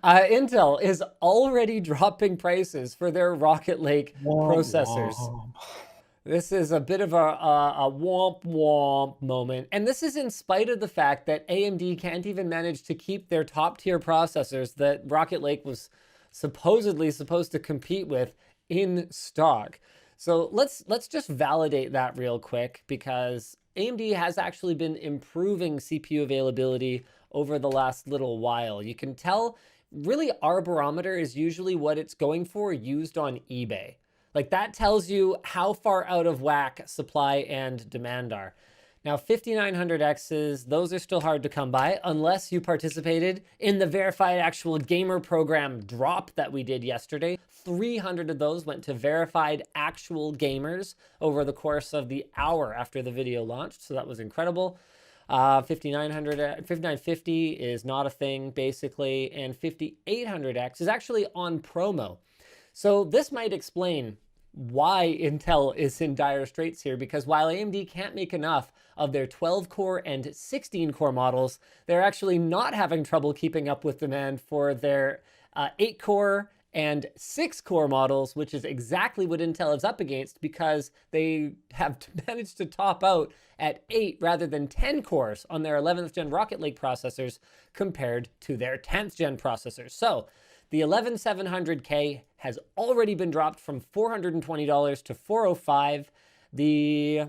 Intel is already dropping prices for their Rocket Lake Womp processors. womp. This is a bit of a womp womp moment. And this is in spite of the fact that AMD can't even manage to keep their top tier processors that Rocket Lake was supposedly supposed to compete with in stock. So let's just validate that real quick, because AMD has actually been improving CPU availability over the last little while. You can tell really our barometer is usually what it's going for used on eBay. Like that tells you how far out of whack supply and demand are. Now, 5900Xs, those are still hard to come by unless you participated in the verified actual gamer program drop that we did yesterday. 300 of those went to verified actual gamers over the course of the hour after the video launched. So that was incredible. 5950 is not a thing basically, and 5800X is actually on promo. So this might explain why Intel is in dire straits here, because while AMD can't make enough of their 12 core and 16 core models, they're actually not having trouble keeping up with demand for their 8 core and 6 core models, which is exactly what Intel is up against, because they have managed to top out at 8 rather than 10 cores on their 11th gen Rocket Lake processors compared to their 10th gen processors. So the 11700K has already been dropped from $420 to $405. The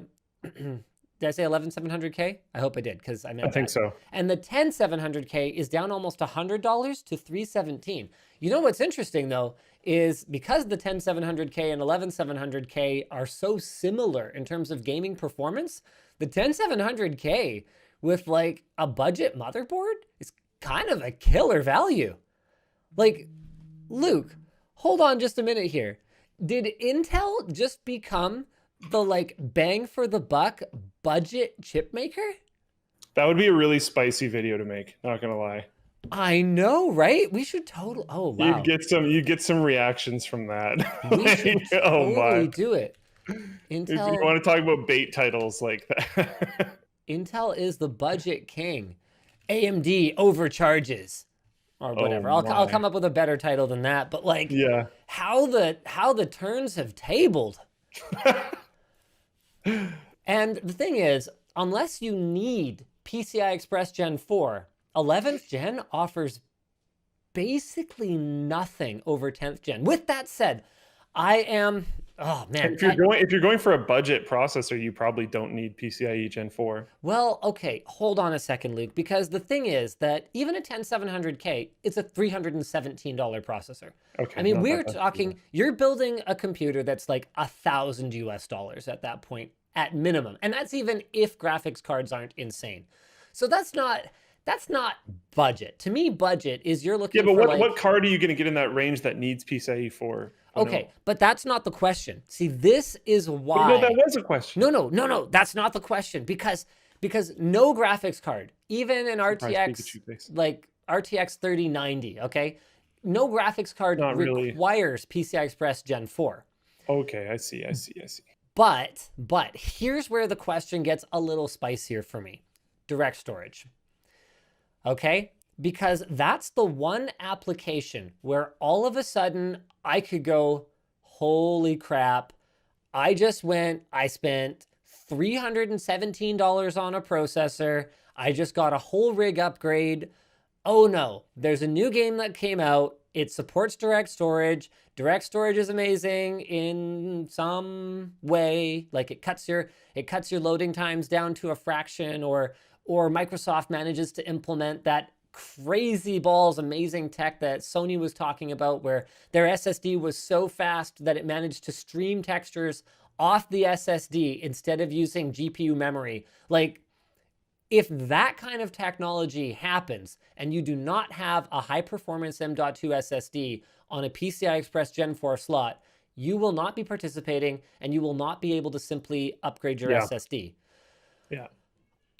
did I say 11700K? I hope I did, because I meant I think that. so. And the 10700K is down almost $100 to $317. You know what's interesting though is because the 10700K and 11700K are so similar in terms of gaming performance, the 10700K with like a budget motherboard is kind of a killer value. Like, Luke, hold on just a minute here. Did Intel just become the like bang for the buck budget chip maker? That would be a really spicy video to make, not gonna lie. I know, right? We should totally. Oh, wow. You'd get some reactions from that. We should Like, oh totally my. do it. If you Intel want to talk about bait titles like that. Intel is the budget king. AMD overcharges or Oh whatever. I'll my. come up with a better title than that, but like Yeah. how the turns have tabled. And the thing is, unless you need PCI Express Gen 4, 11th Gen offers basically nothing over 10th Gen. With that said, I am, oh man. If you're going for a budget processor, you probably don't need PCIe Gen 4. Well, okay, hold on a second, Luke, because the thing is that even a 10700K, it's a $317 processor. I Okay, mean, not we're that bad. talking, you're building a computer that's like $1,000 at that point, at minimum. And that's even if graphics cards aren't insane. So that's not budget. To me, budget is you're Yeah, looking but for like, what card are you going to get in that range that needs PCIe 4? I don't okay, know. but that's not the question. See, this is But no, that why. was a question. No, that's not the question, because no graphics card, even an Surprise RTX Pikachu face. like RTX 3090, okay? No graphics card Not really. requires PCI Express Gen 4. Okay, I see. I see. I see. But here's where the question gets a little spicier for me. Direct storage. Okay? Because that's the one application where all of a sudden I could go, holy crap, I spent $317 on a processor. I just got a whole rig upgrade. Oh no, there's a new game that came out. It supports direct storage. Direct storage is amazing in some way. Like it cuts your loading times down to a fraction, or Microsoft manages to implement that crazy balls amazing tech that Sony was talking about, where their SSD was so fast that it managed to stream textures off the SSD instead of using GPU memory. Like, if that kind of technology happens and you do not have a high performance M.2 SSD on a PCI Express Gen 4 slot, you will not be participating and you will not be able to simply upgrade your Yeah. SSD. Yeah.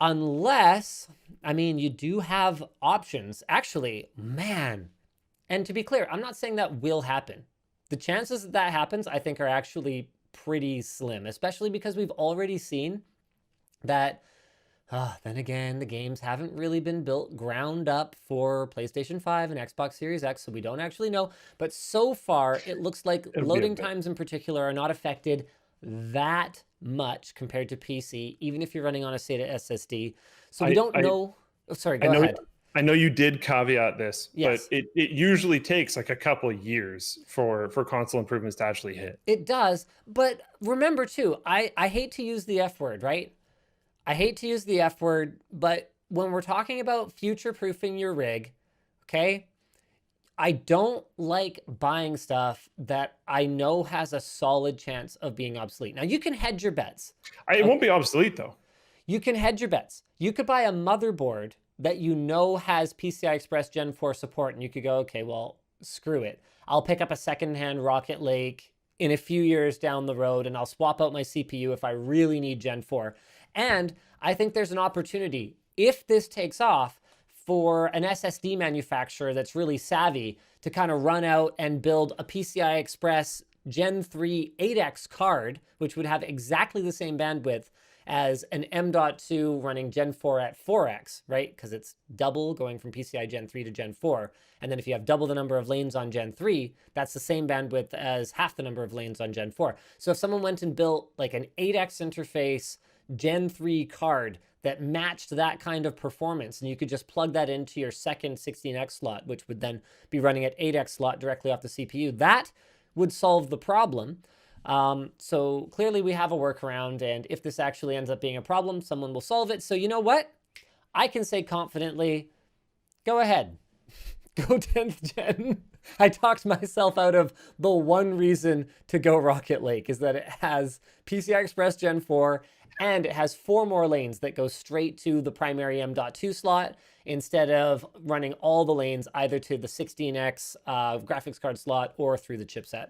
Unless, I mean, you do have options. Actually, man, and to be clear, I'm not saying that will happen. The chances that that happens, I think, are actually pretty slim, especially because we've already seen that Then again, the games haven't really been built ground up for PlayStation 5 and Xbox Series X, so we don't actually know. But so far, it looks like It'll be a loading bit. times in particular are not affected that much compared to PC, even if you're running on a SATA SSD. So we I don't I know. Oh, sorry, I go know ahead. I know you did caveat this, but Yes, it usually takes like a couple of years for console improvements to actually hit. it does. But remember, too, I hate to use the F word, right? I hate to use the F word, but when we're talking about future proofing your rig, okay, I don't like buying stuff that I know has a solid chance of being obsolete. Now, you can hedge your bets. It won't be obsolete though. You can hedge your bets. You could buy a motherboard that you know has PCI Express Gen 4 support, and you could go, okay, well, screw it. I'll pick up a secondhand Rocket Lake in a few years down the road, and I'll swap out my CPU if I really need Gen 4. And I think there's an opportunity, if this takes off, for an SSD manufacturer that's really savvy to kind of run out and build a PCI Express Gen 3 8X card, which would have exactly the same bandwidth as an M.2 running Gen 4 at 4X, right? Because it's double going from PCI Gen 3 to Gen 4. And then if you have double the number of lanes on Gen 3, that's the same bandwidth as half the number of lanes on Gen 4. So if someone went and built like an 8X interface Gen 3 card that matched that kind of performance, and you could just plug that into your second 16X slot, which would then be running at 8X slot directly off the CPU, that would solve the problem. So clearly we have a workaround, and if this actually ends up being a problem, someone will solve it. So you know what? I can say confidently, go ahead, go 10th gen. I talked myself out of the one reason to go Rocket Lake is that it has PCI Express Gen 4 and it has 4 more lanes that go straight to the primary M.2 slot instead of running all the lanes either to the 16X graphics card slot or through the chipset.